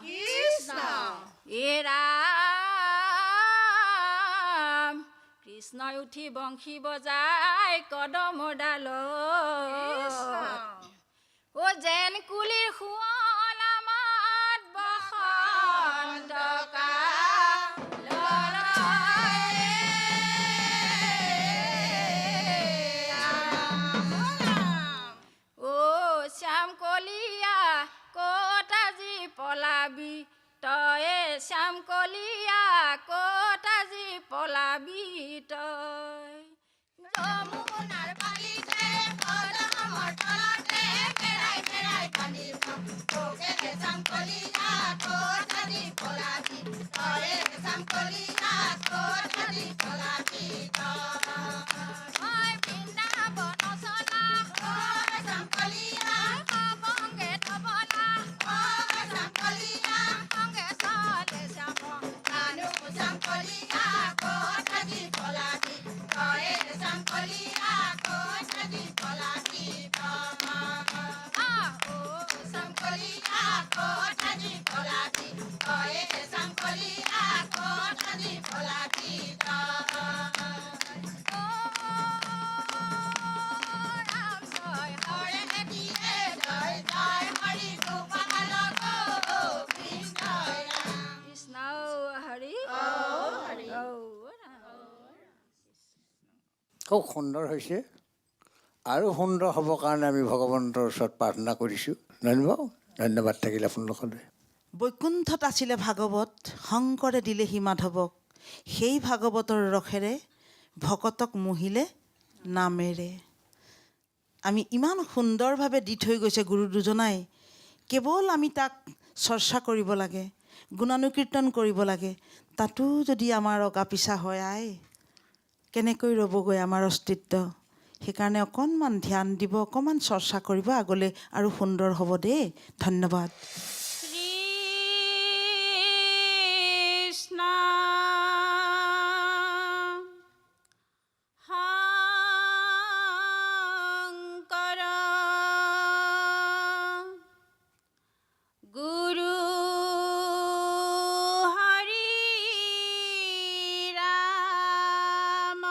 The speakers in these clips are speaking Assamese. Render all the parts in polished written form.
কৃষ্ণ এ ৰাম কৃষ্ণই উঠি বংশী বজাই কদমৰ ডালত ও যেন কুলিৰ শুৱলা মাত বসন্ত ও শ্যাম কলিয়া ক'ত আজি পলাবি তয়ে শ্যাম কলিয়া ক'ত আজি পলাবি তই যমুনাৰ বালিতে পদমৰ তলতে পেৰাই পেৰাই কান্দিব তোকে শ্যাম কলিয়া ক'ত আজি পলাবি তয়ে শ্যাম কলিয়া ক'ত আজি পলাবি তই বৃন্দাবন চলা অ শ্যাম কলিয়া অবংগে তবলা অ শ্যাম কলিয়া অংগে চলে শ্যাম কানু শ্যাম কলিয়া ক'ত আজি পলাবি তয়ে শ্যাম কলিয়া ক'ত আজি পলাবি ও শ্যাম কলিয়া ক'ত আজি পলাবি তয়ে শ্যাম কলিয়া ক'ত আজি পলাবি ৰাম জয় হৰে দিয়ে জয় জয় হৰি গোপাল গোবিন্দ ৰাম কৃষ্ণ হৰি হৰি খুব সুন্দৰ হৈছে আৰু সুন্দৰ হ'বৰ কাৰণে আমি ভগৱন্তৰ ওচৰত প্ৰাৰ্থনা কৰিছোঁ ধন্যবাদ ধন্যবাদ থাকিল আপোনালোকলৈ বৈকুণ্ঠত আছিলে ভাগৱত শংকৰে দিলেহি মাধৱক সেই ভাগৱতৰ ৰসেৰে ভকতক মোহিলে নামেৰে আমি ইমান সুন্দৰভাৱে দি থৈ গৈছে গুৰু দুজনাই কেৱল আমি তাক চৰ্চা কৰিব লাগে গুণানুকীৰ্তন কৰিব লাগে তাতো যদি আমাৰ অগা পিছা হয় আই কেনেকৈ ৰ'বগৈ আমাৰ অস্তিত্ব সেইকাৰণে অকণমান ধ্যান দিব অকণমান চৰ্চা কৰিব আগলৈ আৰু সুন্দৰ হ'ব দেই ধন্যবাদ কৃষ্ণ শংকৰ গুৰু হৰি ৰাম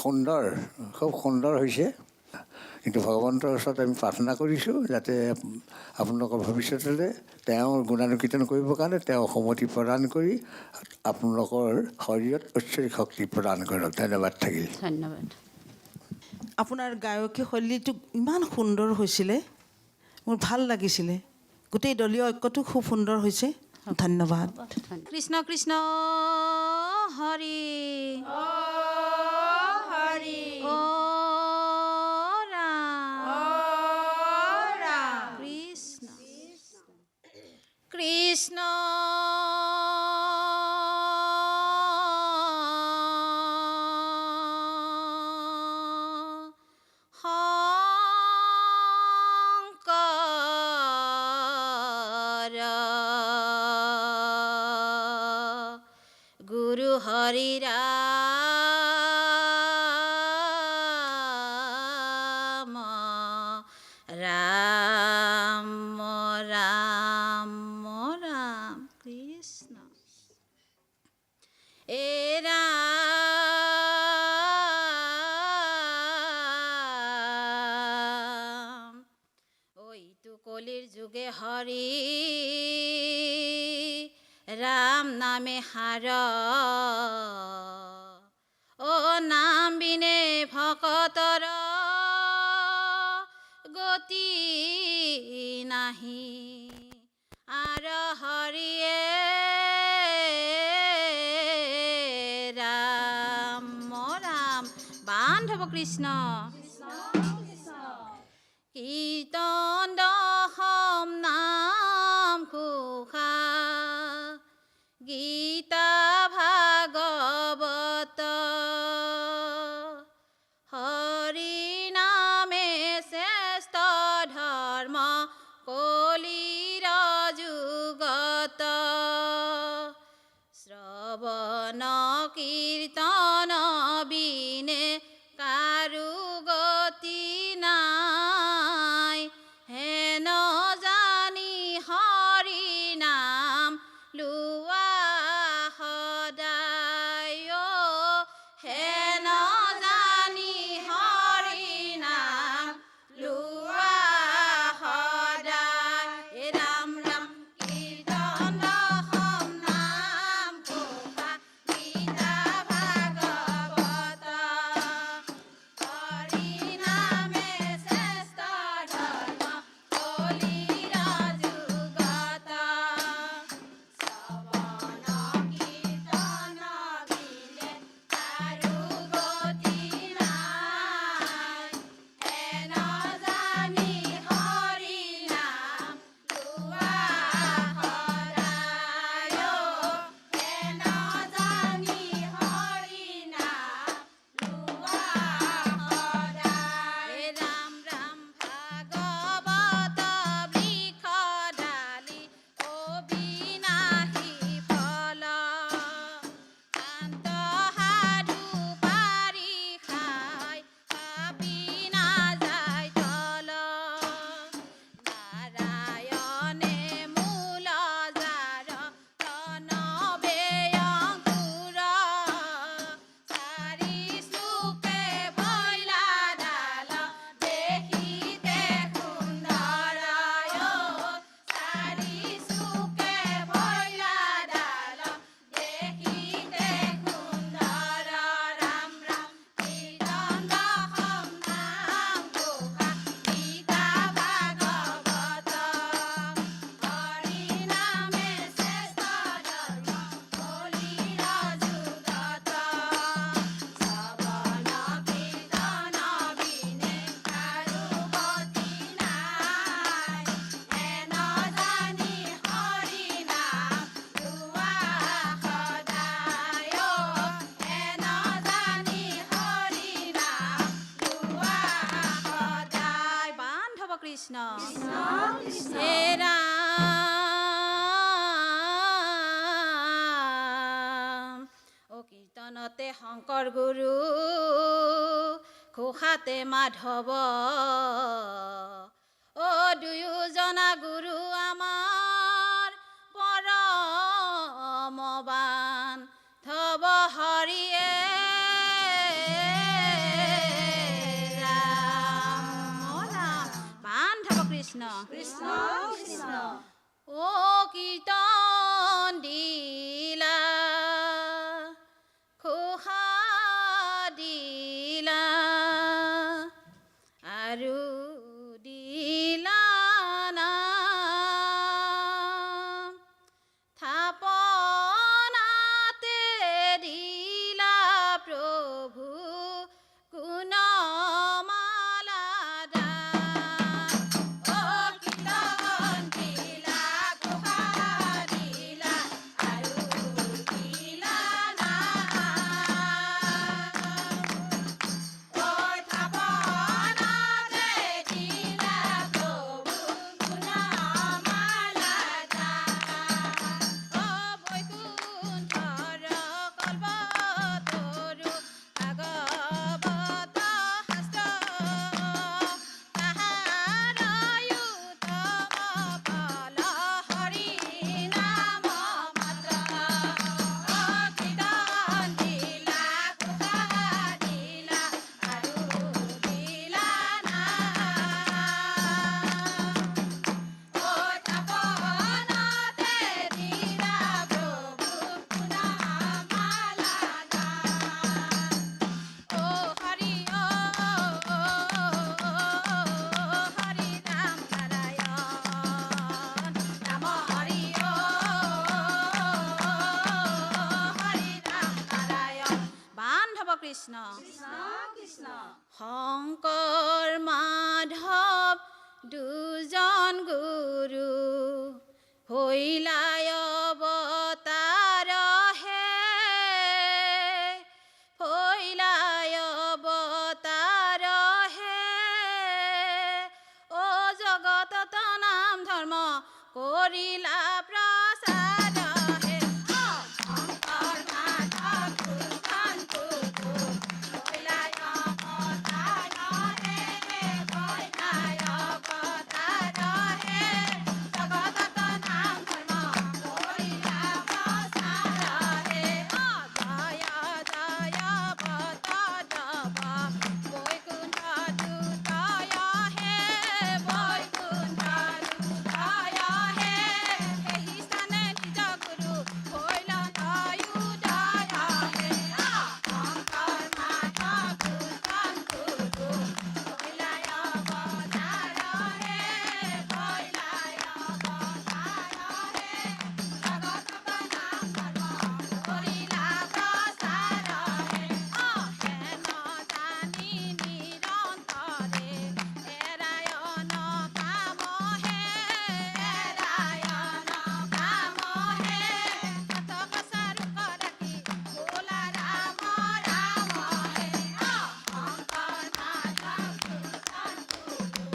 সুন্দৰ খুব সুন্দৰ হৈছে কিন্তু ভগৱন্তৰ ওচৰত আমি প্ৰাৰ্থনা কৰিছোঁ যাতে আপোনালোকৰ ভৱিষ্যতলৈ তেওঁৰ গুণানুকীৰ্তন কৰিবৰ কাৰণে তেওঁ সমতি প্ৰদান কৰি আপোনালোকৰ শৰীৰত ঐশ্বৰিক শক্তি প্ৰদান কৰক ধন্যবাদ থাকিল ধন্যবাদ আপোনাৰ গায়কী শৈলীটো ইমান সুন্দৰ হৈছিলে মোৰ ভাল লাগিছিলে গোটেই দলীয় ঐক্যটো খুব সুন্দৰ হৈছে ধন্যবাদ কৃষ্ণ কৃষ্ণ হৰি হৰি ও ৰাম কৃষ্ণ কৃষ্ণ শঙ্কৰ গুৰু হৰি ৰাম ৰাম ৰাম ৰাম কৃষ্ণ এ ৰাম ওইটো কলিৰ যুগে হৰি ৰাম নামে হাৰ ও নাম বিনে ভকতৰ গতি নাহি আৰ হৰিয়ে ৰাম ৰাম বান্ধৱ কৃষ্ণ কীৰ্তন দশম নাম ঘোষা গীতা ভাগৱত হৰি নামে শ্ৰেষ্ঠ ধৰ্ম কলিৰ যুগত শ্ৰৱণ কীৰ্তন বিনে কাৰু গতি নাই হেন জানি হৰি নাম লোৱা সদায় হেন জানি হৰি নাম লোৱা সদায় ৰাম ৰাম কীৰ্তন দশম নাম ঘোষা গীতা ভাগৱত হৰি নামে শ্ৰেষ্ঠ ধৰ্ম কলিৰ যুগত শ্ৰৱণ কীৰ্তন বিনে কাৰু গতি নাই হেন জানি হৰি নাম লোৱা সদায় হেন জানি হৰি নাম লোৱা সদায় ৰাম ৰাম ভাগৱত বৃক্ষ ডালি অবিনাশী ফল শান্ত সাধু পাৰি খাই পাপী নাযায় তল নাৰায়ণে মূল জাৰ প্ৰণৱে অংকুৰ চাৰি শ্লোকে বইলা ডাল দেখিতে সুন্দৰ চাৰি শ্লোকে বইলা ডাল দেখিতে সুন্দৰ ৰাম ৰাম কীৰ্তন দশম নাম ঘোষা গীতা ভাগৱত হৰি নামে শ্ৰেষ্ঠ ধৰ্ম কলিৰ যুগত শ্ৰৱণ কীৰ্তন বিনে কাৰু গতি নাই হেন জানি হৰি নাম লোৱা সদায় হেন জানি হৰি নাম লোৱা সদায় বান্ধৱ কৃষ্ণ হে ৰাম ও কীৰ্তনতে শংকৰ গুৰু ঘোষাতে মাধৱ ও দুয়োজনা গুৰু আমাৰ পৰমবান থব হৰিয়ে ও কীৰ্তন দিলা খোহা দিলা আৰু দিলা নাম থাপনাতে দিলা প্ৰভু গুণমালা দান। ও কীৰ্তন দিলা খোহা দিলা আৰু দিলা নাম। ঐ থাপনাতে দিলা প্ৰভু গুণমালা দান। ও বৈকুণ্ঠৰ কল্পতৰু ভাগৱত শাস্ত্ৰ তাহাৰয়ো তম ফল হৰি নাম মাত্ৰ। ও কীৰ্তন দিলা খোহা দিলা আৰু দিলা নাম। ঐ থাপনাতে দিলা প্ৰভু গুণমালা দান। ও হৰি হৰি নাম নাৰায়ণ নাম হৰি হৰি নাম নাৰায়ণ। বান্ধৱ কৃষ্ণ শংকৰ মাধৱ দুজন গুৰু হৈলাই অৱতাৰ হে হৈলাই অৱতাৰ হে অ জগতত নাম ধৰ্ম কৰিলা প্ৰচাৰ হে। শংকৰ মাধৱ দুজন গুৰু হৈলাই অৱতাৰ হে হৈলাই অৱতাৰ হে জগতত নাম ধৰ্ম কৰিলা প্ৰচাৰ হে। জয় জয় বতদৱ বৈকুণ্ঠ দুতয় হে বৈকুণ্ঠ দুতয় হে সেই স্থানে নিজ গুৰু হৈল তয়োদয় হে। শংকৰ মাধৱ দুজন গুৰু হৈলাই অৱতাৰ হে হৈলাই অৱতাৰ হে জগতত নাম ধৰ্ম কৰিলা প্ৰচাৰ হে। হেন জানি নিৰন্তৰে এৰায়ণ কাম হে এৰায়ণ কাম হে তপস্যাৰ ৰাখি বোলা ৰাম ৰাম হে। শংকৰ মাধৱ দুজন গুৰু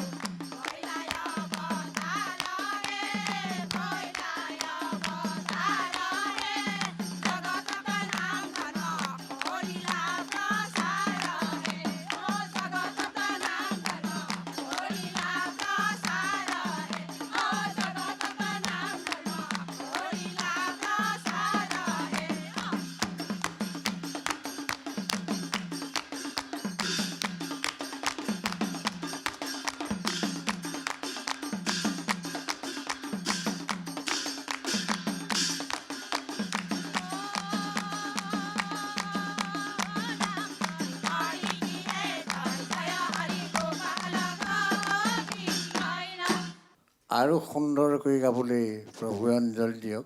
হৈলাই অৱতাৰ হে হৈলাই অৱতাৰ হে জগতত নাম ধৰ্ম কৰিলা প্ৰচাৰ হে। ও জগতত নাম ধৰ্ম কৰিলা প্ৰচাৰ হে। ও জগতত নাম ধৰ্ম কৰিলা প্ৰচাৰ হে। আৰু সুন্দৰ কৰি গাবলৈ প্ৰভুৱে অঞ্জলি দিয়ক।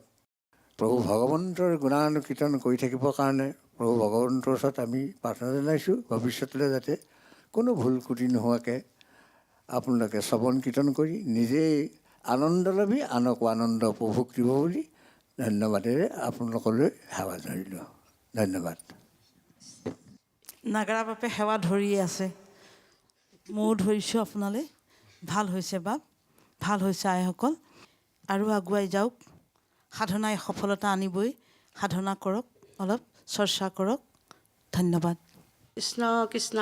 প্ৰভু ভগৱন্তৰ গুণানুকীৰ্তন কৰি থাকিবৰ কাৰণে প্ৰভু ভগৱন্তৰ ওচৰত আমি প্ৰাৰ্থনা জনাইছোঁ ভৱিষ্যতলৈ যাতে কোনো ভুল ক্ৰুটি নোহোৱাকৈ আপোনালোকে শ্ৰৱণ কীৰ্তন কৰি নিজেই আনন্দ ল'বি আনকো আনন্দ উপভোগ দিব বুলি ধন্যবাদেৰে আপোনালোকলৈ সেৱা ধৰিলোঁ। ধন্যবাদ। নাগাৰা বাপে সেৱা ধৰিয়ে আছে। ময়ো ধৰিছোঁ আপোনালৈ। ভাল হৈছে বাপ, ভাল হৈছে আইসকল। আৰু আগুৱাই যাওক, সাধনাই সফলতা আনিবই। সাধনা কৰক, অলপ চৰ্চা কৰক। ধন্যবাদ। কৃষ্ণ কৃষ্ণ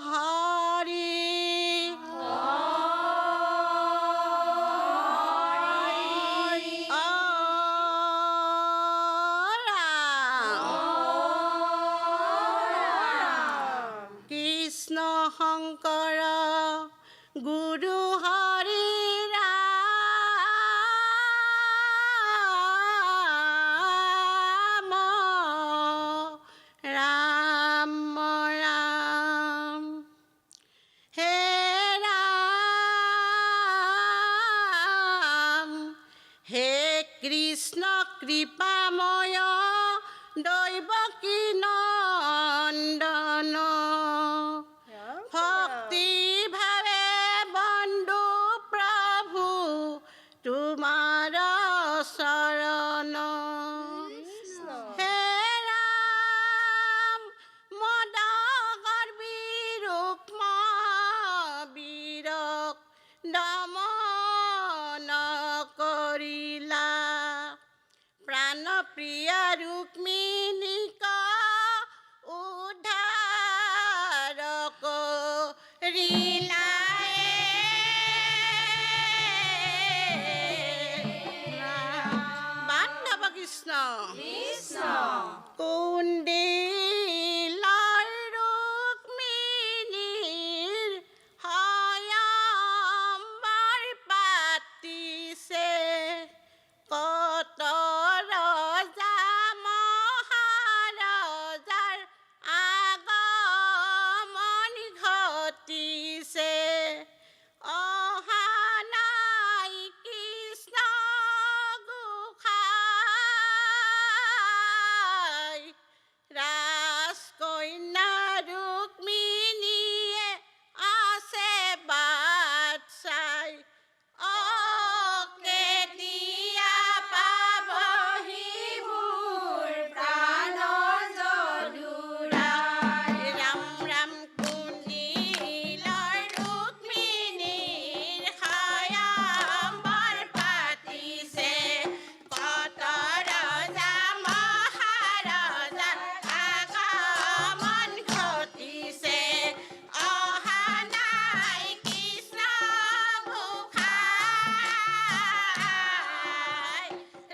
হৰি কৃষ্ণ শংকৰ কৃষ্ণ কৃপাময় দৈৱকী নন্দন ভক্তি ভাৱে বন্দো প্ৰভু তোমাৰ চৰণ হে ৰাম মদ গৰ্বী ৰুক্ম বীৰক দমন কৰিলা প্ৰাণপ্ৰিয়া ৰুক্মিণীক উদ্ধাৰ কৰিলা বান্ধৱ কৃষ্ণ কুন্দিলৰ ৰুক্মিণীৰ হয়ম্বৰ পাতিছে কত ৰজা মহাৰজাৰ আগমন ঘটিছে অহা নাই কৃষ্ণ গোসাঁই ৰাজকন্যা ৰুক্মিণীয়ে আছে বাট চাই কেতিয়া পাবহি মোৰ প্ৰাণৰ যদুৰাই ৰাম ৰাম কুন্দিলৰ ৰুক্মিণীৰ হয়ম্বৰ পাতিছে কত ৰজা মহাৰজাৰ আগমন ঘটিছে অহা নাই কৃষ্ণ গোসাঁই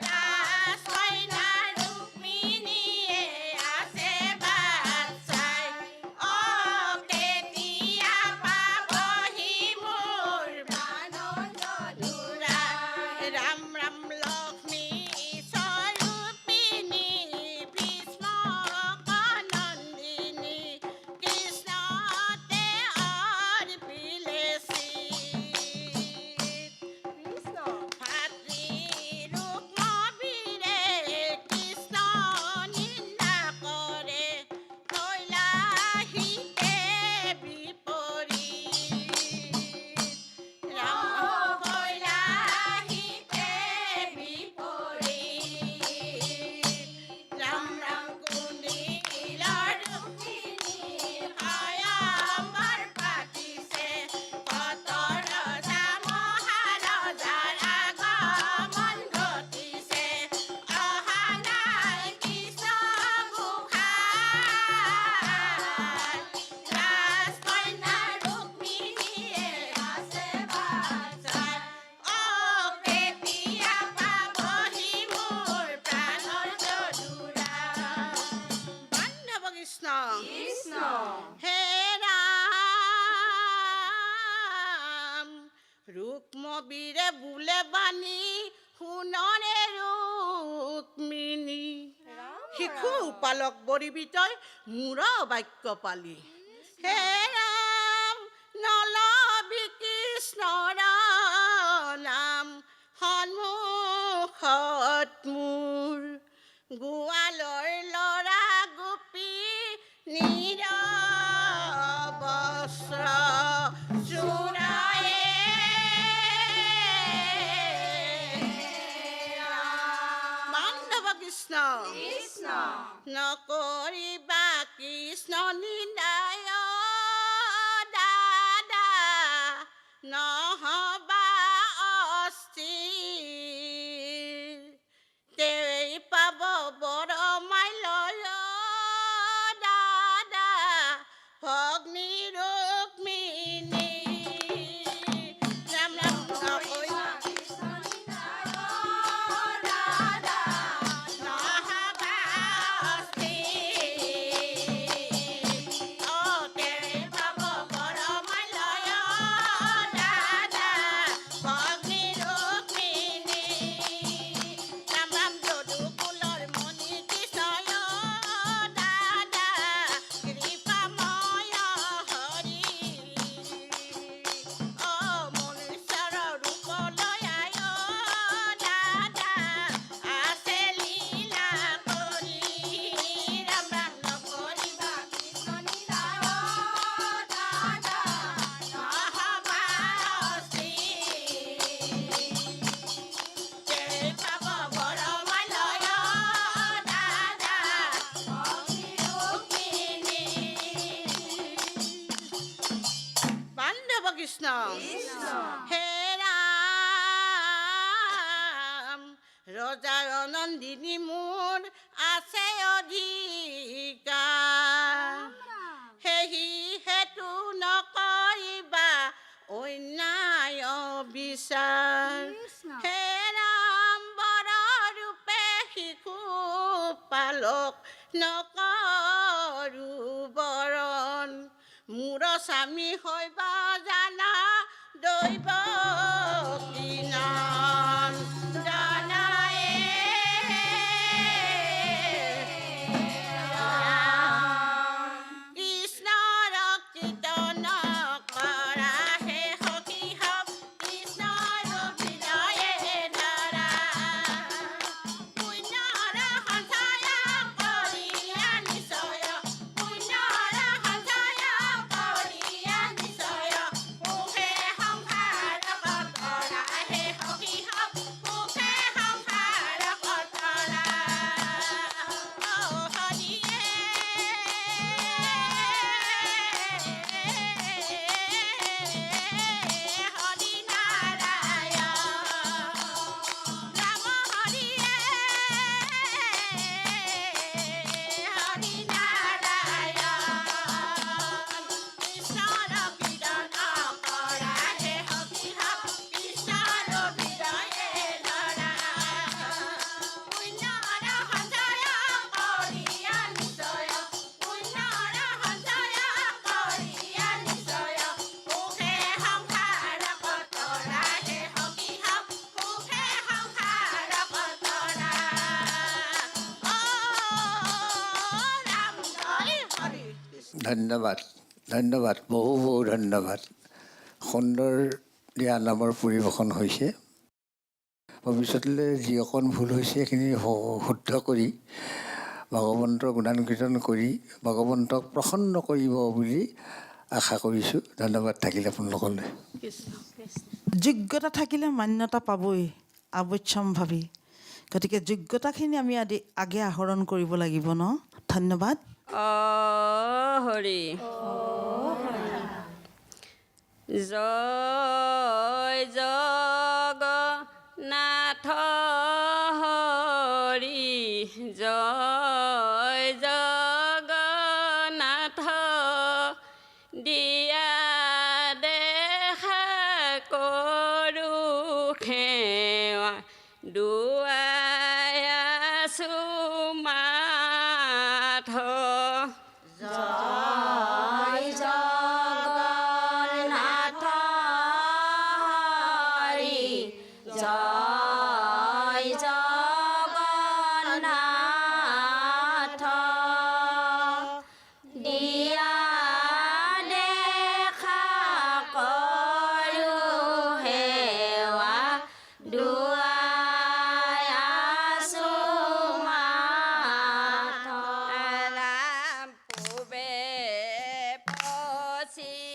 ৰাজকন্যা ৰুক্মিণীয়ে আছে বাট চাই কেতিয়া পাবহি মোৰ প্ৰাণৰ যদুৰাই ৰাম ৰাম লক্ষ্মী স্বৰূপিণী ভীষ্মক নন্দিনী কৃষ্ণতে অৰ্পিলে ভাতৃ ৰুক্মবীৰে কৃষ্ণ নিন্দা কৰে কৈলাসীতে বিপৰীত ৰাম কৈলাসীতে বিপৰীত ৰাম ৰাম কুন্দিলৰ ৰুক্মিণীৰ হয়ম্বৰ পাতিছে কত ৰজা মহাৰজাৰ আগমন ঘটিছে অহা নাই কৃষ্ণ গোসাঁই ৰাজকন্যা ৰুক্মিণীয়ে আছে বাট চাই কেতিয়া পাবহি মোৰ প্ৰাণৰ যদুৰাই বান্ধৱ কৃষ্ণ হে ৰাম ৰুক্মবীৰে বোলে বাণী সোণৰে ৰুক্মিণী শিশু পালক বৰিবিতয় মূৰ বাক্য পালি হে ৰাম নলবি কৃষ্ণৰ নাম সন্মুখত মোৰ গোৱালৰ ল'ৰা গোপী নিৰবস্ত্ৰ জোৰায়ে বান্ধৱ কৃষ্ণ নকৰিবা কৃষ্ণ নিন্দায় দাদা নহবা অস্থিৰ তেই পাব বৰ মাইলয় দাদা ভগ্নী ৰুক্মিণী ৰাম ৰাম নকৰিবা নহবা অস্থিৰ তেই পাব বৰ মাইলয় দাদা হে ৰাম ৰজাৰ নন্দিনী মোৰ আছে অধিকাৰ সেই হেতু নকৰিবা অন্যায় বিচাৰ হে ৰাম বৰ ৰূপে শিশু পালক নকৰো বৰণ মোৰ স্বামী হৈবা জানা দৈৱ কিনান জানায়ে কৃষ্ণৰ কীৰ্তন কৰা হে সখী হওক কৃষ্ণৰ হৃদয়ে ধৰা পুণ্যৰ সঞ্চয় কৰিয়া নিশ্চয় পুণ্যৰ সঞ্চয় কৰিয়া নিশ্চয় সুখে সংসাৰ কতৰা হে সখী হওক সুখে সংসাৰ কতৰা হৰি নাৰায়ণ ৰাম হৰিয়ে হৰি নাৰায়ণ কৃষ্ণৰ কীৰ্তন কৰা হে সখী হওক কৃষ্ণৰ হৃদয়ে ধৰা পুণ্যৰ সঞ্চয় কৰিয়া নিশ্চয় পুণ্যৰ সঞ্চয় কৰিয়া নিশ্চয় সুখে সংসাৰ কতৰা হে সখী হওক সুখে সংসাৰ কতৰা ৰাম জয় হৰি ধন্যবাদ ধন্যবাদ বহু বহু ধন্যবাদ সুন্দৰ দিয়া নামৰ পৰিৱেশন হৈছে ভৱিষ্যতলৈ যি অকণ ভুল হৈছে সেইখিনি শুদ্ধ কৰি ভগৱন্তৰ গুণানুকীৰ্তন কৰি ভগৱন্তক প্ৰসন্ন কৰিব বুলি আশা কৰিছোঁ ধন্যবাদ থাকিল আপোনালোকলৈ যোগ্যতা থাকিলে মান্যতা পাবই আৱশ্যম্ভাৱী গতিকে যোগ্যতাখিনি আমি আগে আহৰণ কৰিব লাগিব ন ধন্যবাদ হৰি জয় জগন্নাথ হৰি জয় জগন্নাথ দিয়া দেখা কৰো সেৱা দুৱাই আছো মাথ জয় জগন্নাথ হৰি জয় জগন্নাথ দিয়া দেখা কৰো সেৱা দুৱাই আছো মাথ ৰাম পূবে পশ্চিমে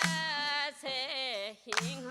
আছে সিংহ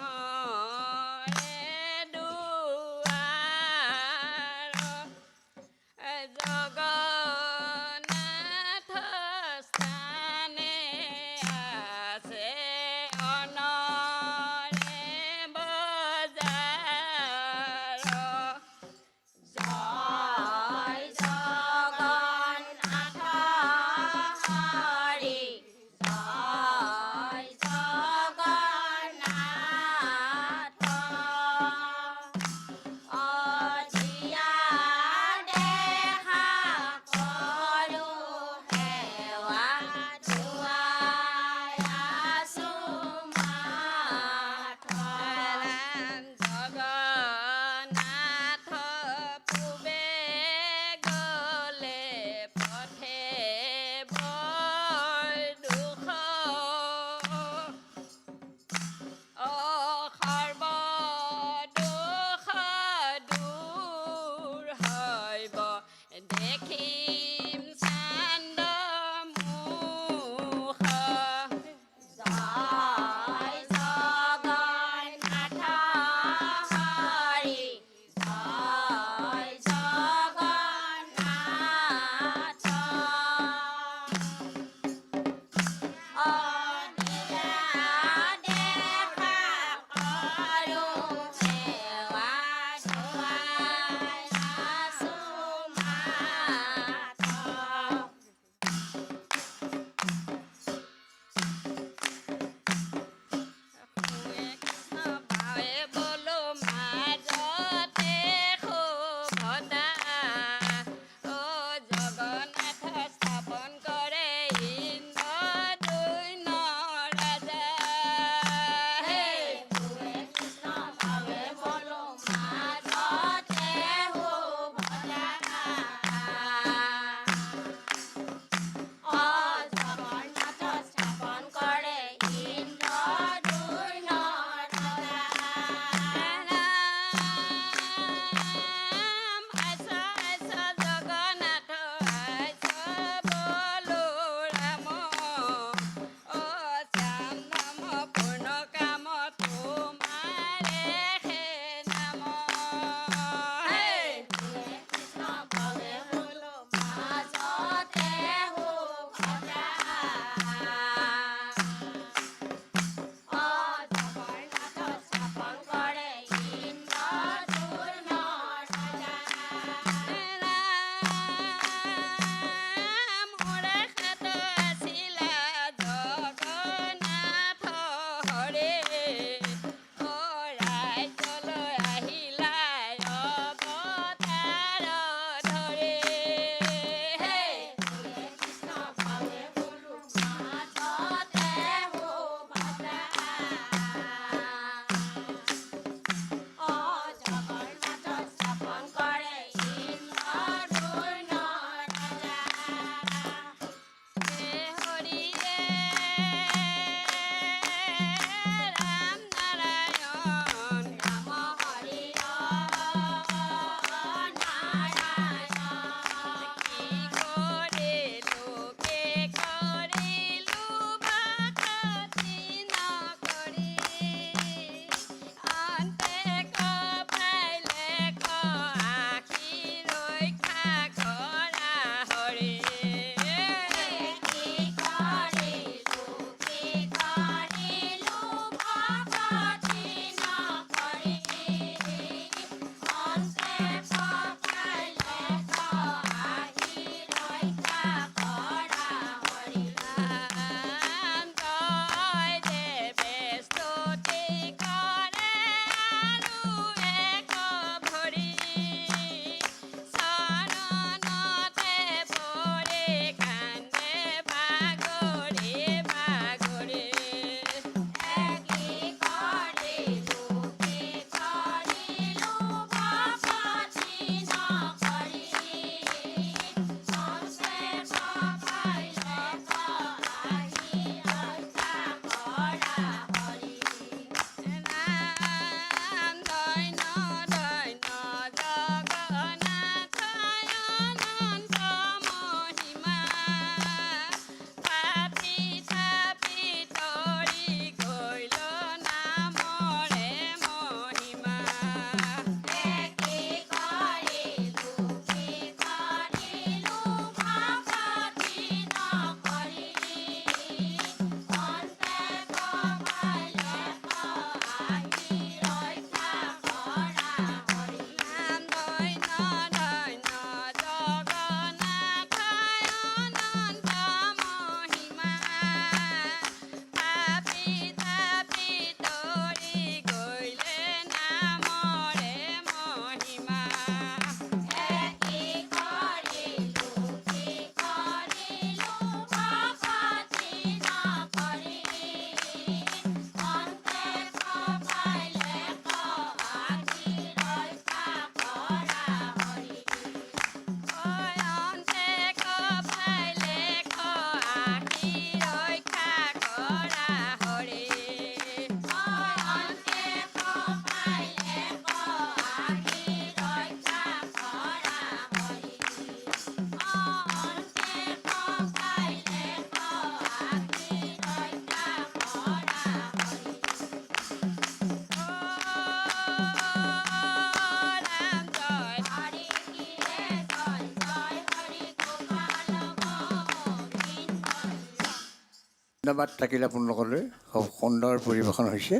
ধন্যবাদ থাকিল আপোনালোকলৈ। খুব সুন্দৰ পৰিৱেশন হৈছে।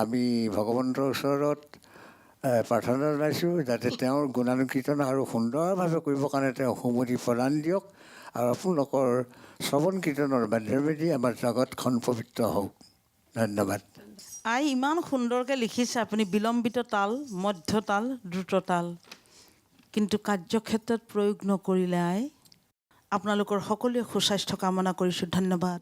আমি ভগৱন্তৰ ওচৰত প্ৰাৰ্থনা জনাইছোঁ যাতে তেওঁৰ গুণানুকীৰ্তন আৰু সুন্দৰভাৱে কৰিবৰ কাৰণে তেওঁ সুমতি প্ৰদান দিয়ক আৰু আপোনালোকৰ শ্ৰৱণ কীৰ্তনৰ মাধ্যমেদি আমাৰ জগতখন পবিত্ৰ হওক। ধন্যবাদ। আই ইমান সুন্দৰকৈ লিখিছে আপুনি, বিলম্বিত তাল, মধ্য তাল, দ্ৰুত তাল, কিন্তু কাৰ্যক্ষেত্ৰত প্ৰয়োগ নকৰিলে আই। আপোনালোকৰ সকলোৱে সুস্বাস্থ্য কামনা কৰিছোঁ। ধন্যবাদ।